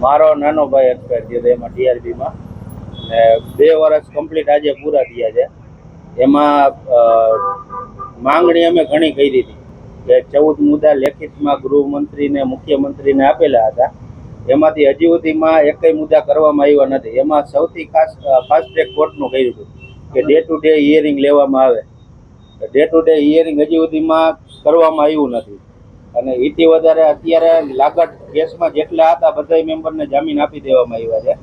મારો નાનો ભાઈ એક્સપાયર થયો હતો એમાં ટીઆરબીમાં, ને 2 વર્ષ કમ્પ્લીટ આજે પૂરા થયા છે. એમાં માંગણી અમે ઘણી કરી હતી કે 14 મુદ્દા લેખિતમાં ગૃહમંત્રીને મુખ્યમંત્રીને આપેલા હતા. એમાંથી હજી સુધીમાં એકય મુદ્દા કરવામાં આવ્યા નથી. એમાં સૌથી ખાસ ફાસ્ટ ટ્રેક કોર્ટનું કર્યું હતું કે ડે ટુ ડે હિયરિંગ લેવામાં આવે. ડે ટુ ડે હિયરિંગ હજી સુધીમાં કરવામાં આવ્યું નથી. અને એથી વધારે અત્યારે લાગત કેસમાં જેટલા હતા બધા મેમ્બરને જામીન આપી દેવામાં આવ્યા છે.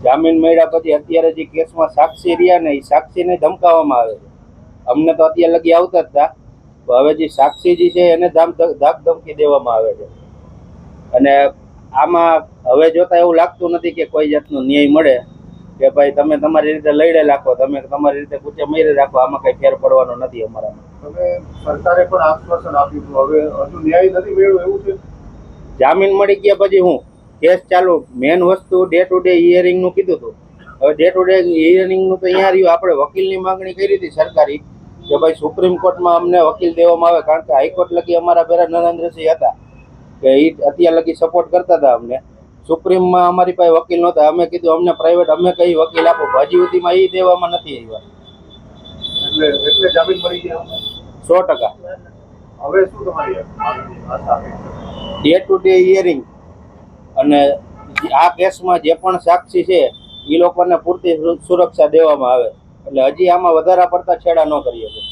જામીન મળ્યા પછી અત્યારે જે કેસમાં સાક્ષી રહ્યા ને એ સાક્ષીને ધમકાવવામાં આવે છે. અમને તો અત્યારે લગી આવતા જ હતા, હવે જે સાક્ષી જે છે એને ધાક ધમકી દેવામાં આવે છે. અને આમાં હવે જોતા એવું લાગતું નથી કે કોઈ જાતનો ન્યાય મળે કે ભાઈ તમે તમારી રીતે લડે રાખો, તમે તમારી રીતે કૂચે મરી રાખો, આમાં કઈ ફેર પડવાનો નથી અમારામાં. તમે સરકારે પણ આશ્વાસન આપ્યું હતું, હવે હજુ ન્યાય નથી મળ્યો એવું છે? જામીન મળી ગયા પછી હું કેસ ચાલુ, મેન વસ્તુ ડે ટુ ડે હિયરિંગ નું કીધું હતું. હવે ડે ટુ ડે હિયરિંગ નું તો અહીંયા રહ્યું. આપણે વકીલની માંગણી કરી હતી સરકારી કે ભાઈ સુપ્રીમ કોર્ટમાં અમને વકીલ દેવામાં આવે, કારણ કે હાઈકોર્ટ લગી અમારા પેલા નરેન્દ્રસિંહ હતા કે એ અત્યાર લગી સપોર્ટ કરતા હતા અમને. સુપ્રીમમાં અમારી પાસે વકીલ નહોતા. અમે કીધું અમને પ્રાઇવેટ અમે કઈ વકીલ આપો, હજી સુધીમાં એ દેવામાં નથી આવ્યા. એટલે જામીન મળી ગયા 100%. હવે શું તમારી આશા? ડે ટુ ડે હિયરિંગ અને આ કેસમાં જે પણ સાક્ષી છે એ લોકોને પૂરતી સુરક્ષા દેવામાં આવે, એટલે હજી આમાં વધારા પડતા છેડા ન કરી શકે.